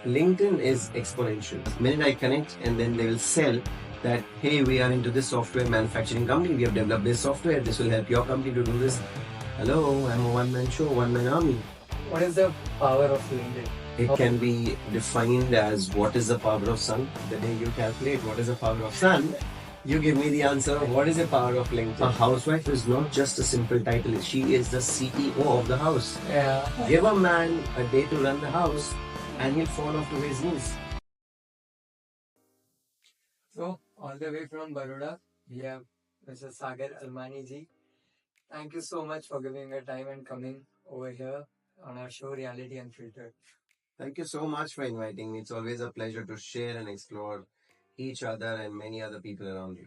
LinkedIn is exponential. The minute I connect and then they will sell that, hey, we are into this software manufacturing company, we have developed this software, this will help your company to do this. Hello, I'm a one-man show, one-man army. What is the power of LinkedIn? It can be defined as what is the power of sun. The day you calculate what is the power of sun, you give me the answer of what is the power of LinkedIn. A housewife is not just a simple title. She is the CEO of the house. Yeah. Give a man a day to run the house and he'll fall off to his knees. So, all the way from Baroda, we have Mr. Sagar Amlani ji. Thank you so much for giving your time and coming over here on our show, Reality Unfiltered. Thank you so much for inviting me. It's always a pleasure to share and explore each other and many other people around you.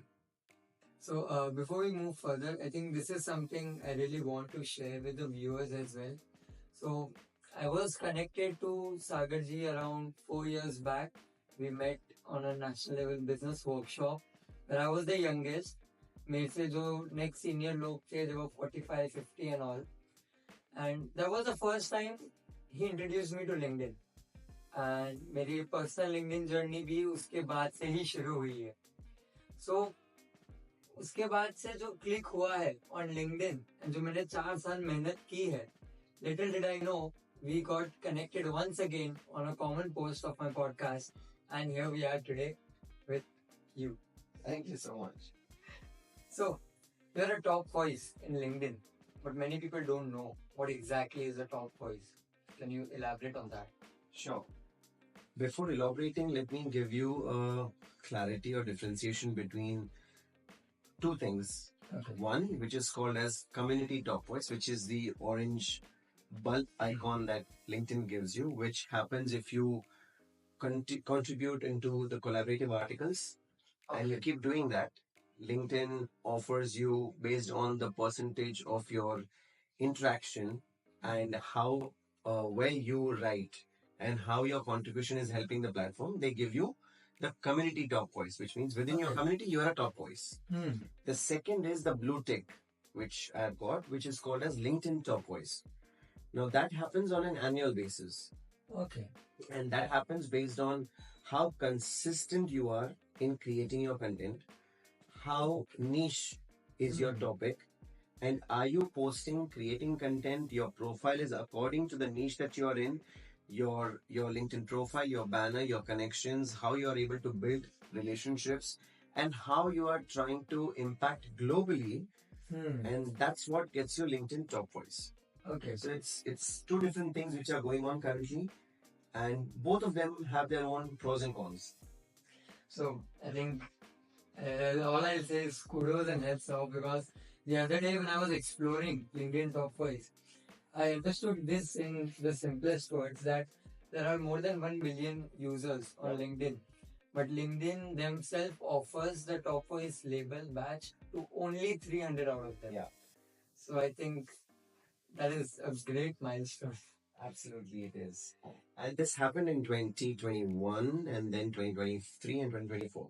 So, before we move further, I think this is something I really want to share with the viewers as well. So, I was connected to Sagar ji around 4 years back. We met on a national level business workshop where I was the youngest. मेरे से जो next senior लोग थे, they were 45, 50 and all. And that was the first time he introduced me to LinkedIn. And मेरी personal LinkedIn journey भी उसके बाद से ही शुरू हुई है. So, उसके बाद से जो क्लिक हुआ है on LinkedIn and जो मैंने 4 साल मेहनत की है, little did I know we got connected once again on a common post of my podcast, and here we are today with you. Thank you so much. So, you're a top voice in LinkedIn, but many people don't know what exactly is a top voice. Can you elaborate on that? Sure. Before elaborating, let me give you a clarity or differentiation between two things. Okay. One, which is called as community top voice, which is the orange bulb icon that LinkedIn gives you, which happens if you contribute into the collaborative articles and you keep doing that. LinkedIn offers you, based on the percentage of your interaction and how well you write and how your contribution is helping the platform, they give you the community top voice, which means within your community, you are a top voice. The second is the blue tick, which I've got, which is called as LinkedIn top voice. Now that happens on an annual basis. Okay. And that happens based on how consistent you are in creating your content, how niche is your topic, and are you posting, creating content, your profile is according to the niche that you are in, your LinkedIn profile, your banner, your connections, how you are able to build relationships, and how you are trying to impact globally. And that's what gets you LinkedIn top voice. Okay. So it's two different things which are going on currently, and both of them have their own pros and cons. So, I think all I'll say is kudos and hats off, because the other day when I was exploring LinkedIn Top Voice, I understood this in the simplest words, that there are more than 1 million users on LinkedIn, but LinkedIn themselves offers the Top Voice label badge to only 300 out of them. Yeah. So I think that is a great milestone. Absolutely, it is. And this happened in 2021 and then 2023 and 2024.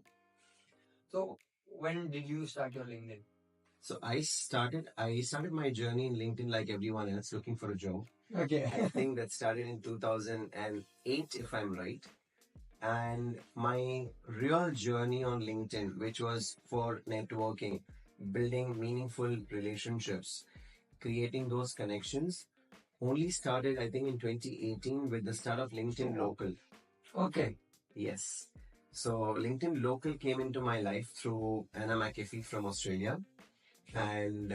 So when did you start your LinkedIn? So I started my journey in LinkedIn like everyone else, looking for a job. Okay. I think that started in 2008, if I'm right. And my real journey on LinkedIn, which was for networking, building meaningful relationships, creating those connections, only started, I think, in 2018 with the start of LinkedIn Local. Okay. Yes. So LinkedIn Local came into my life through Anna McAfee from Australia, and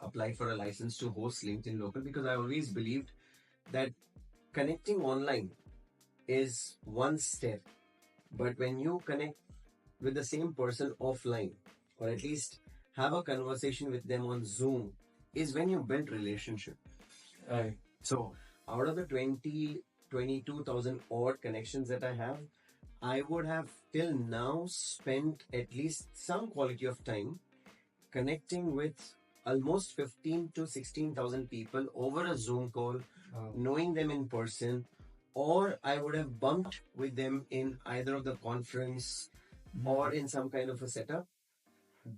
applied for a license to host LinkedIn Local, because I always believed that connecting online is one step, but when you connect with the same person offline, or at least have a conversation with them on Zoom, is when you build relationship. Right. So out of the 22,000 odd connections that I have, I would have till now spent at least some quality of time connecting with almost 15 to 16,000 people over a Zoom call, knowing them in person, or I would have bumped with them in either of the conference or in some kind of a setup.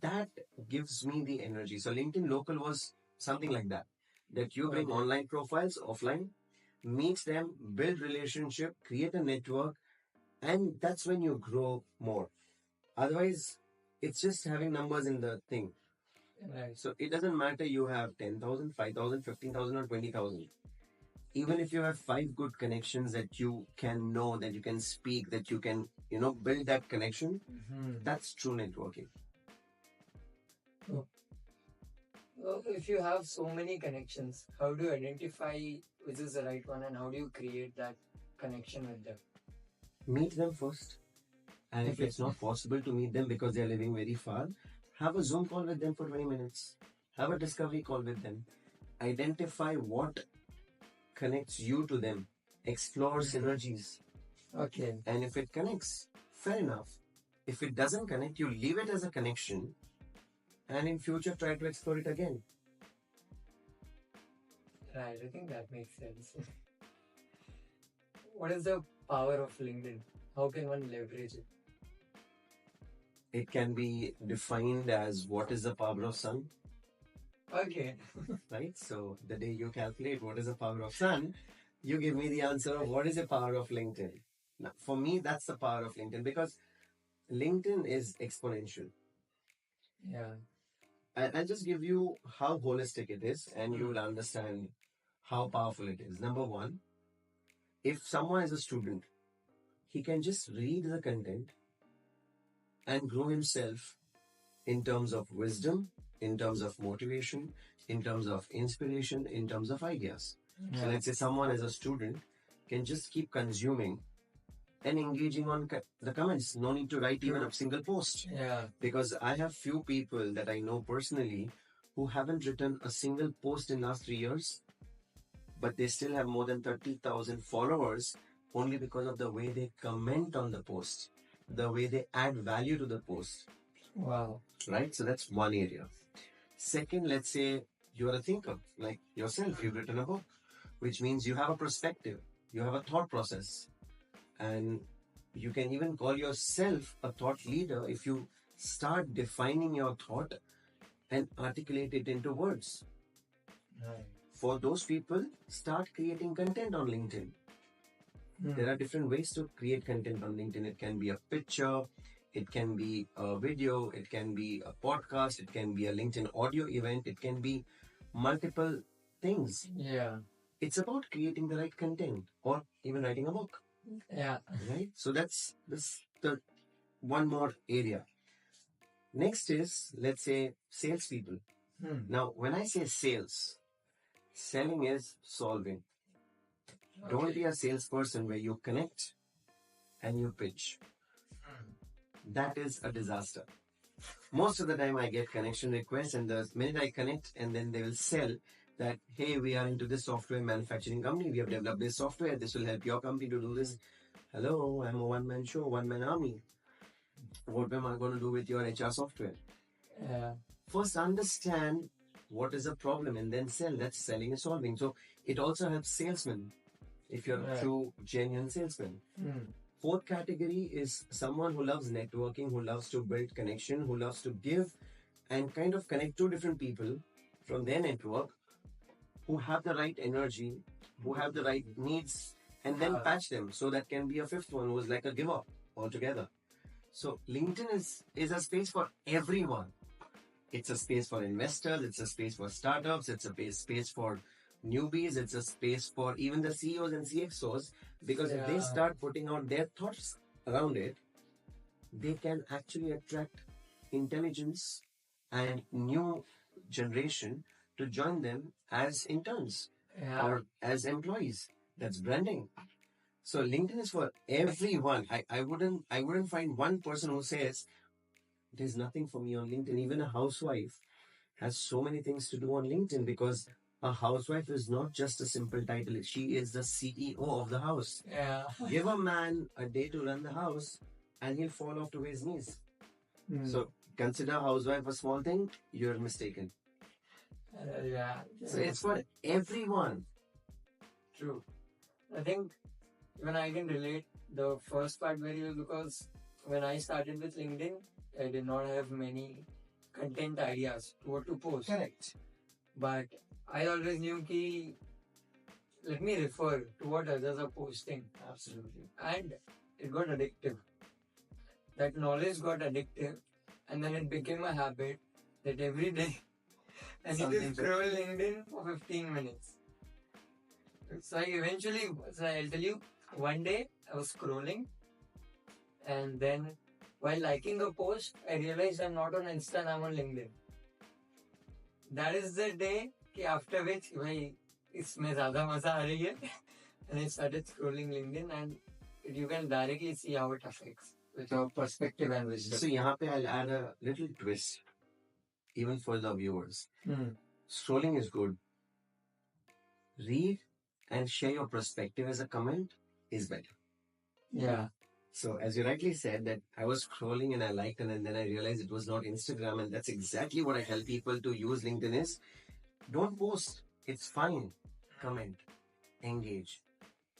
That gives me the energy. So LinkedIn Local was something like that you bring online profiles offline, meet them, build relationship, create a network, and that's when you grow more. Otherwise, it's just having numbers in the thing. Right. So it doesn't matter you have 10,000, 5,000, 15,000, or 20,000. Even if you have five good connections that you can know, that you can speak, that you can, build that connection, that's true networking. Well, if you have so many connections, how do you identify which is the right one and how do you create that connection with them? Meet them first. And if Okay. it's not possible to meet them because they're living very far, have a Zoom call with them for 20 minutes. Have a discovery call with them. Identify what connects you to them. Explore synergies. Okay. And if it connects, fair enough. If it doesn't connect, you leave it as a connection and in future try to explore it again. Right, I think that makes sense. What is the power of LinkedIn? How can one leverage it? It can be defined as what is the power of sun, Okay. right? So the day you calculate what is the power of sun, you give me the answer of what is the power of LinkedIn. Now, for me, that's the power of LinkedIn because LinkedIn is exponential. Yeah. I'll just give you how holistic it is and you will understand how powerful it is. Number one, if someone is a student, he can just read the content and grow himself in terms of wisdom, in terms of motivation, in terms of inspiration, in terms of ideas. So let's say someone as a student can just keep consuming and engaging on the comments. No need to write even a single post. Yeah. Because I have few people that I know personally who haven't written a single post in last 3 years, but they still have more than 30,000 followers only because of the way they comment on the post, the way they add value to the post. Wow. Right? So that's one area. Second, let's say you're a thinker, like yourself, you've written a book, which means you have a perspective, you have a thought process, and you can even call yourself a thought leader if you start defining your thought and articulate it into words. Right. For those people, start creating content on LinkedIn. There are different ways to create content on LinkedIn. It can be a picture, it can be a video, it can be a podcast, it can be a LinkedIn audio event, it can be multiple things. Yeah. It's about creating the right content or even writing a book. Yeah. Right? So that's the one more area. Next is, let's say, salespeople. Now, when I say sales, selling is solving. Don't be a salesperson where you connect and you pitch. That is a disaster. Most of the time I get connection requests and the minute I connect and then they will sell that, hey, we are into this software manufacturing company. We have developed this software. This will help your company to do this. Hello, I'm a one-man show, one-man army. What am I going to do with your HR software? Yeah. First, understand what is the problem and then sell. That's selling and solving. So it also helps salesmen if you're a true, genuine salesman. Fourth category is someone who loves networking, who loves to build connection, who loves to give and kind of connect two different people from their network who have the right energy, who have the right needs, and then patch them. So that can be a fifth one who is like a giver altogether. So LinkedIn is a space for everyone. It's a space for investors, it's a space for startups, it's a space for newbies, it's a space for even the CEOs and CXOs, because if they start putting out their thoughts around it, they can actually attract intelligence and new generation to join them as interns or as employees. That's branding. So LinkedIn is for everyone. I wouldn't find one person who says there's nothing for me on LinkedIn. Even a housewife has so many things to do on LinkedIn because a housewife is not just a simple title. She is the CEO of the house. Yeah. Give a man a day to run the house and he'll fall off to his knees. So consider housewife a small thing, you're mistaken. Yeah. So it's for everyone. True. I think when I can relate the first part very well because when I started with LinkedIn, I did not have many content ideas what to post. Correct. But I always knew ki let me refer to what others are posting. Absolutely. And it got addictive. That knowledge got addictive, and then it became a habit that every day I need to Something scroll LinkedIn for 15 minutes. So I'll tell you, one day I was scrolling, and then while liking a post, I realized I'm not on Insta, I'm on LinkedIn. That is the day after which, भाई इसमें ज़्यादा मजा आ रही है. And I started scrolling LinkedIn, and you can directly see how it affects with your perspective and wisdom. So यहाँ पे I'll add a little twist, even for the viewers. Scrolling is good. Read and share your perspective as a comment is better. Yeah. So as you rightly said, that I was scrolling and I liked it, and then I realized it was not Instagram, and that's exactly what I tell people to use LinkedIn is, don't post. It's fine. Comment, engage,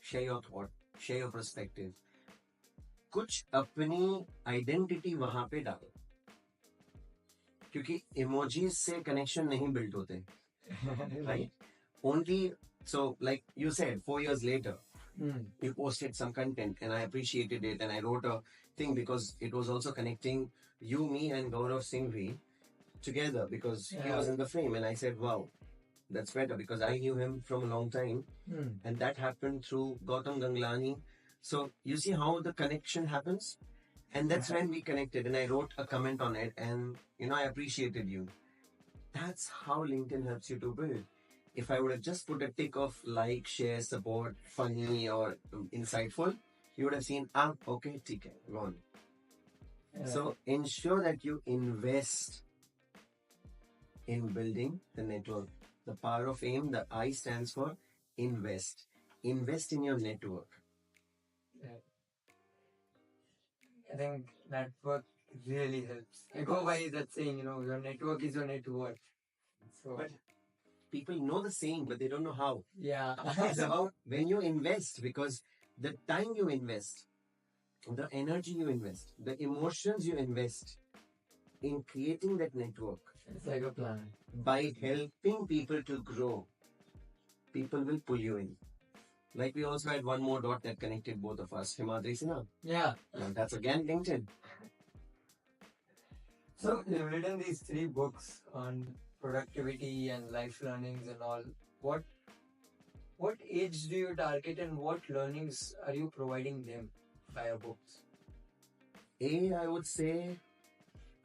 share your thought, share your perspective. कुछ अपनी identity वहां पे डालो, क्योंकि emojis से connection नहीं build होते, right? Only so, like you said, 4 years later, you posted some content and I appreciated it, and I wrote a thing because it was also connecting you, me, and Gaurav Singhvi together because he was in the frame, and I said, wow, that's better because I knew him from a long time, and that happened through Gautam Ganglani. So you see how the connection happens, and that's when we connected, and I wrote a comment on it, and I appreciated you. That's how LinkedIn helps you to build. If I would have just put a tick of like, share, support, funny, or insightful, you would have seen, okay, tick, gone. So ensure that you invest in building the network. The power of AIM, the I stands for invest. Invest in your network. I think network really helps. I go by that saying, your network is your net worth. So, But people know the saying, but they don't know how. yeah. It's about when you invest, because the time you invest, the energy you invest, the emotions you invest in creating that network, It's like a plan. by helping people to grow, people will pull you in. Like we also had one more dot that connected both of us, Himadri Sinha. Yeah. Now that's again LinkedIn. So you've written these 3 books on productivity and life learnings and all. What age do you target, and what learnings are you providing them by your books? I would say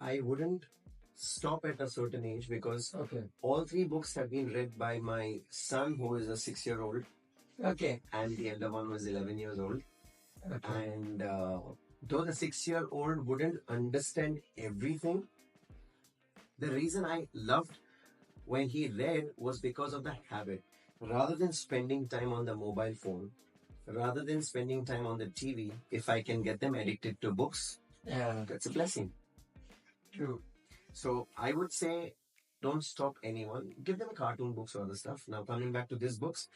I wouldn't stop at a certain age because all 3 books have been read by my son, who is a 6-year-old. Okay. And the elder one was 11 years old. Okay. And though the 6-year-old wouldn't understand everything, the reason I loved when he read was because of the habit. Rather than spending time on the mobile phone, rather than spending time on the TV, if I can get them addicted to books, that's a blessing. True. So I would say, don't stop anyone. Give them cartoon books or other stuff. Now coming back to these books,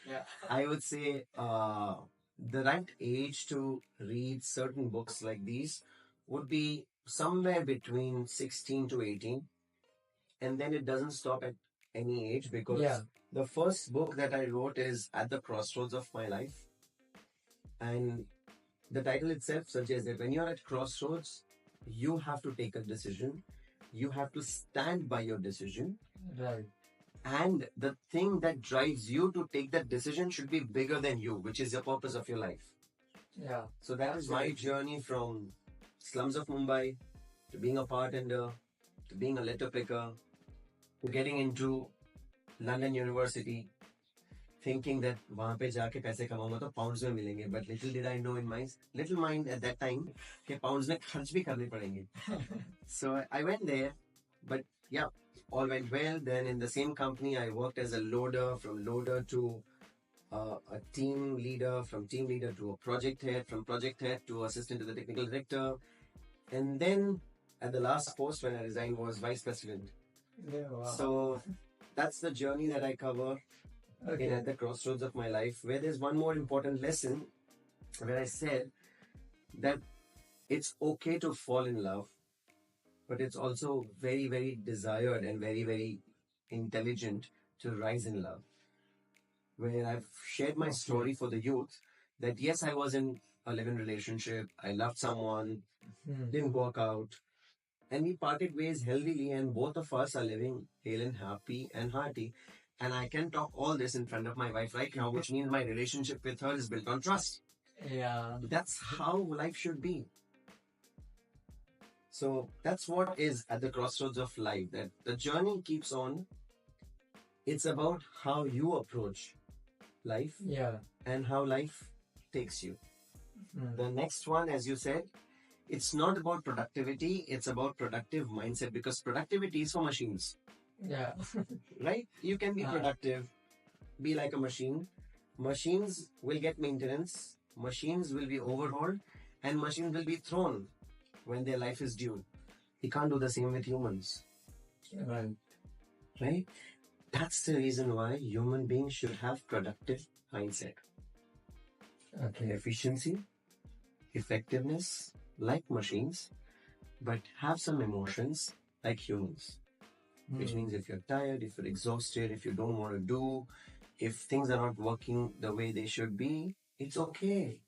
I would say the right age to read certain books like these would be somewhere between 16 to 18. And then it doesn't stop at any age, because the first book that I wrote is At the Crossroads of My Life. And the title itself suggests that when you're at crossroads, you have to take a decision. You have to stand by your decision. Right. And the thing that drives you to take that decision should be bigger than you, which is the purpose of your life. Yeah. So that is my journey from slums of Mumbai to being a bartender, to being a letter picker, to getting into London University, thinking that वहाँ पे जाके पैसे कमाऊंगा तो pounds में मिलेंगे. But little did I know in my little mind at that time कि pounds में खर्च भी करने पड़ेंगे. So I went there, but yeah, all went well. Then in the same company, I worked as a loader, from loader to a team leader, from team leader to a project head, from project head to assistant to the technical director. And then at the last post when I resigned was vice president. Yeah, wow. So that's the journey that I cover in At the Crossroads of My Life, where there's one more important lesson where I said that it's okay to fall in love, but it's also very, very desired and very, very intelligent to rise in love. where I've shared my story for the youth that yes, I was in a live-in relationship, I loved someone, didn't work out, and we parted ways healthily, and both of us are living hale and happy and hearty. And I can talk all this in front of my wife right now, which means my relationship with her is built on trust. Yeah. That's how life should be. So that's what is at the crossroads of life, that the journey keeps on. It's about how you approach life Yeah. and how life takes you. Mm. The next one, as you said, it's not about productivity, it's about productive mindset, because productivity is for machines, Yeah. right? You can be productive, be like a machine. Machines will get maintenance, machines will be overhauled, and machines will be thrown when their life is due. We can't do the same with humans, Right. right? That's the reason why human beings should have productive mindset. Okay. Efficiency, effectiveness, like machines, but have some emotions like humans. Which means if you're tired, if you're exhausted, if you don't want to do, if things are not working the way they should be, it's okay.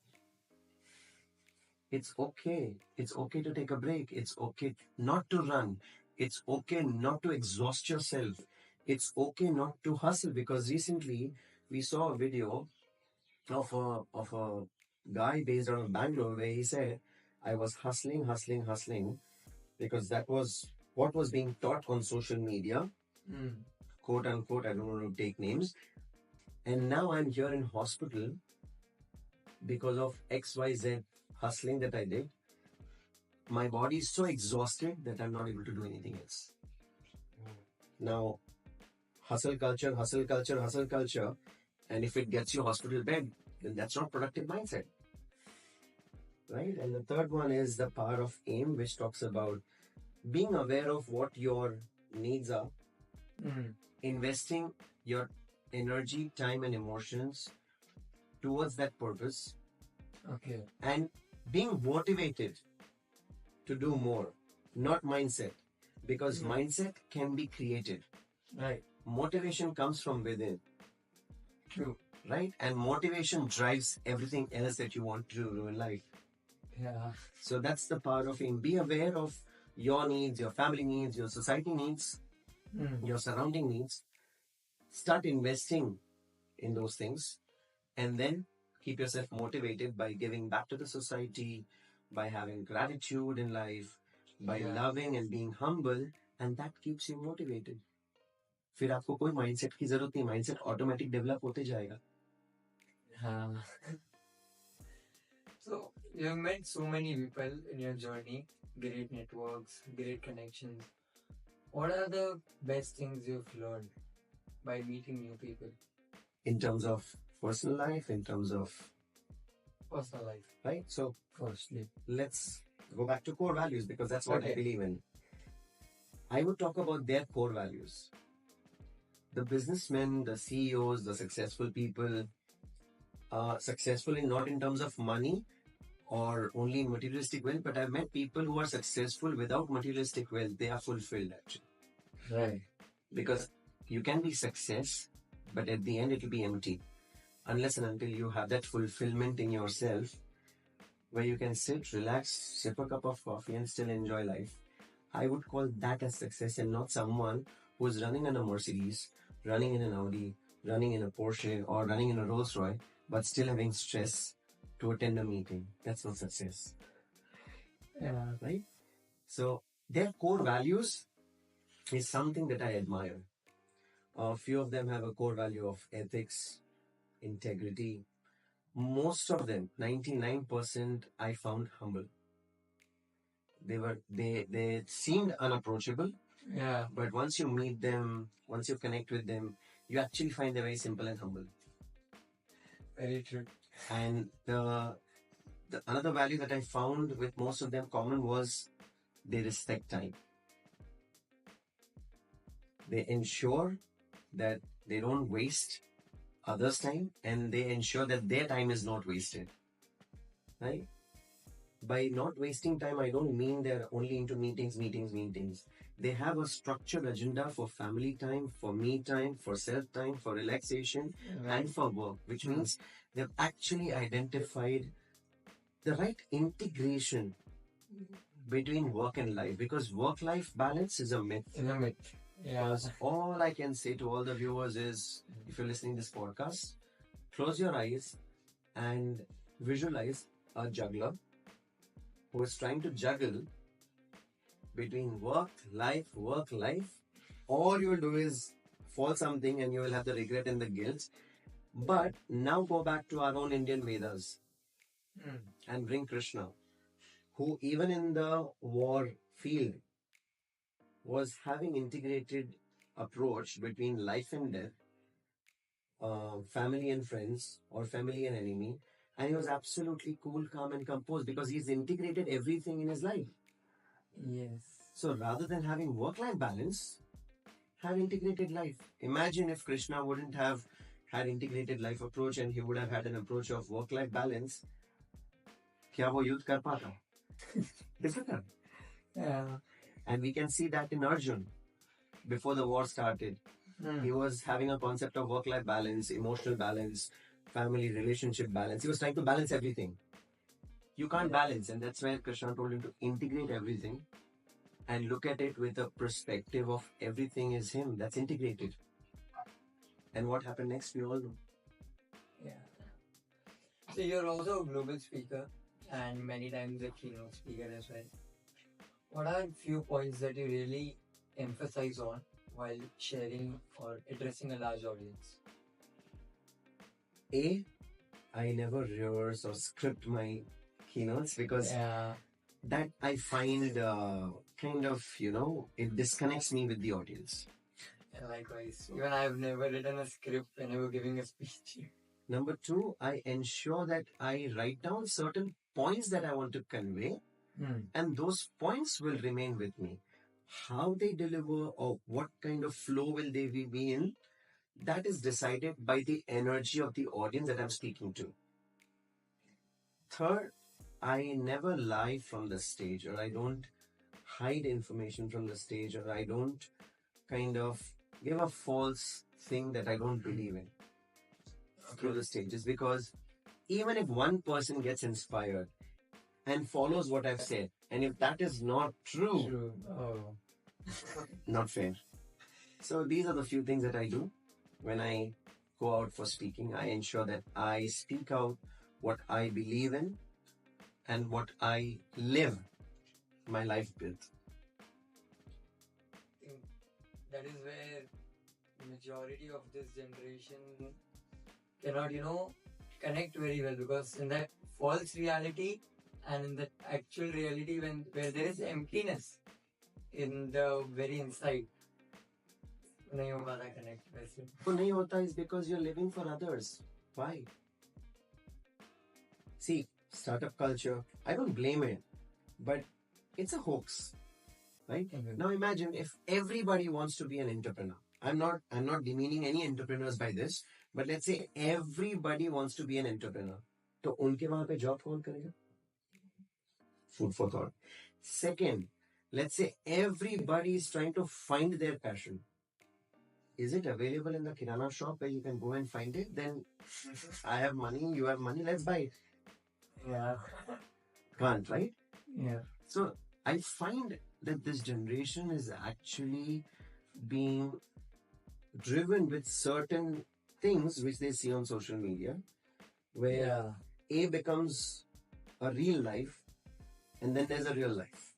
It's okay. It's okay to take a break. It's okay not to run. It's okay not to exhaust yourself. It's okay not to hustle, because recently we saw a video of a guy based out of Bangalore where he said, I was hustling, because that was what was being taught on social media, quote unquote, I don't want to take names. And now I'm here in hospital because of XYZ hustling that I did. My body is so exhausted that I'm not able to do anything else. Now, hustle culture, hustle culture, hustle culture. And if it gets you hospital bed, then that's not productive mindset. Right? And the third one is the power of aim, which talks about being aware of what your needs are, investing your energy, time, and emotions towards that purpose, Okay. and being motivated to do more, not mindset, because mindset can be created. Right. Motivation comes from within. True. Right? And motivation drives everything else that you want to do in life. Yeah. So that's the power of aim. Be aware of your needs, your family needs, your society needs, your surrounding needs. Start investing in those things, and then keep yourself motivated by giving back to the society, by having gratitude in life, by loving and being humble, and that keeps you motivated. फिर आपको कोई mindset की जरूरत नहीं, mindset automatic develop होते जाएगा. So you've met so many people in your journey, great networks, great connections. What are the best things you've learned by meeting new people? In terms of personal life, in terms of personal life, right? So firstly, let's go back to core values, because that's what I believe in. I would talk about their core values. The businessmen, the CEOs, the successful people are successful not in terms of money or only in materialistic wealth, but I've met people who are successful without materialistic wealth. They are fulfilled, actually. Right. Because you can be success, but at the end it will be empty. Unless and until you have that fulfillment in yourself, where you can sit, relax, sip a cup of coffee and still enjoy life. I would call that as success, and not someone who is running in a Mercedes, running in an Audi, running in a Porsche, or running in a Rolls Royce, but still having stress to attend a meeting. That's not success. Yeah. Right? So their core values is something that I admire. A few of them have a core value of ethics, integrity. Most of them, 99%, I found humble. They seemed unapproachable. Yeah. But once you meet them, once you connect with them, you actually find them very simple and humble. Very true. And the another value that I found with most of them common was they respect time. They ensure that they don't waste others' time, and they ensure that their time is not wasted. Right? By not wasting time, I don't mean they're only into meetings. They have a structured agenda for family time, for me time, for self time, for relaxation, and for work, which means they've actually identified the right integration between work and life, because work life balance is a myth. In a myth. Yeah. Because all I can say to all the viewers is, if you're listening to this podcast, close your eyes and visualize a juggler who is trying to juggle between work, life. All you will do is fall something and you will have the regret and the guilt. But now go back to our own Indian Vedas and bring Krishna, who even in the war field was having integrated approach between life and death, family and friends, or family and enemy, and he was absolutely cool, calm, and composed because he's integrated everything in his life. Yes. So rather than having work-life balance, have integrated life. Imagine if Krishna wouldn't have had integrated life approach and he would have had an approach of work-life balance. क्या वो युद्ध कर पाता? Difficult. Yeah. And we can see that in Arjun. Before the war started, he was having a concept of work-life balance, emotional balance, family relationship balance. He was trying to balance everything. You can't balance, and that's where Krishna told him to integrate everything and look at it with a perspective of everything is him. That's integrated. And what happened next, we all know. Yeah. So you're also a global speaker and many times a keynote speaker as well. What are few points that you really emphasize on while sharing or addressing a large audience? I never rehearse or script my keynotes because Yeah. that I find kind of, it disconnects me with the audience. Likewise. Even I've never written a script whenever giving a speech. Number two, I ensure that I write down certain points that I want to convey, and those points will remain with me. How they deliver or what kind of flow will they be in, that is decided by the energy of the audience that I'm speaking to. Third, I never lie from the stage, or I don't hide information from the stage, or I don't kind of give a false thing that I don't believe in through the stages, because even if one person gets inspired and follows what I've said, and if that is not true, Oh. not fair. So these are the few things that I do when I go out for speaking. I ensure that I speak out what I believe in and what I live my life with. I think that is where majority of this generation cannot, connect very well, because in that false reality and in the actual reality where there is emptiness in the very inside. नहीं हो पाता connect वैसे. So नहीं होता is because you're living for others. Why? See, startup culture, I don't blame it, but it's a hoax, right? Now imagine if everybody wants to be an entrepreneur. I'm not demeaning any entrepreneurs by this, but let's say everybody wants to be an entrepreneur. तो उनके वहाँ पे job कौन करेगा? Food for thought. Second, let's say everybody is trying to find their passion. Is it available in the kirana shop where you can go and find it? Then I have money, you have money, let's buy it. Yeah. Can't, right? Yeah. So I find that this generation is actually being driven with certain things which they see on social media, where A becomes a real life and then there's a real life,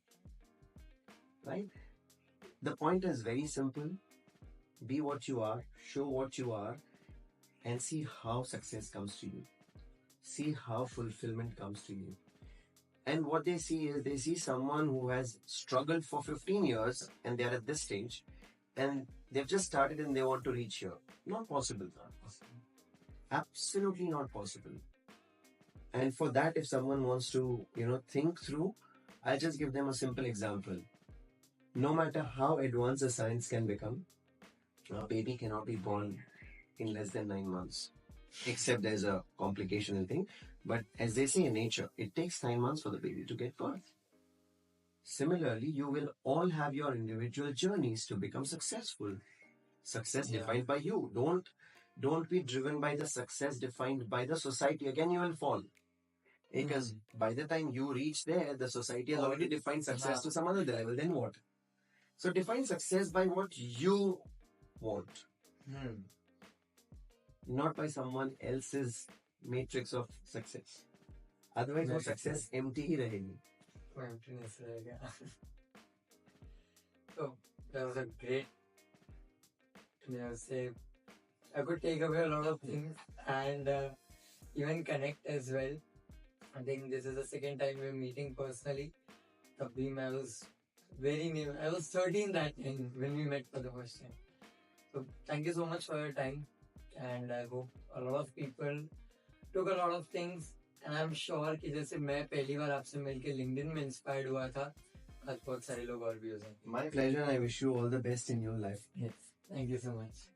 right? The point is very simple. Be what you are, show what you are, and see how success comes to you. See how fulfillment comes to you. And what they see is, they see someone who has struggled for 15 years and they're at this stage and they've just started and they want to reach here. Not possible. Absolutely not possible. And for that, if someone wants to, think through, I'll just give them a simple example. No matter how advanced the science can become, a baby cannot be born in less than 9 months, except there's a complication and thing. But as they say in nature, it takes 9 months for the baby to get birth. Similarly, you will all have your individual journeys to become successful. Success Yeah. defined by you. Don't be driven by the success defined by the society. Again, you will fall. Because by the time you reach there, the society has already defined success to some other level. Then what? So define success by what you want, not by someone else's matrix of success. Otherwise, वो success empty ही रहेगी. Emptiness रहेगा. So that was a great, say, I could take away a lot of things and even connect as well. I think this is the second time we're meeting personally. Tabhi I was very new. I was 13 that time when we met for the first time. So thank you so much for your time, and I hope a lot of people took a lot of things. And I'm sure कि जैसे मैं पहली बार आपसे मिलके LinkedIn में inspired हुआ था, आज बहुत सारे लोग और भी हो जाएंगे. My pleasure. I wish you all the best in your life. Yes, thank you so much.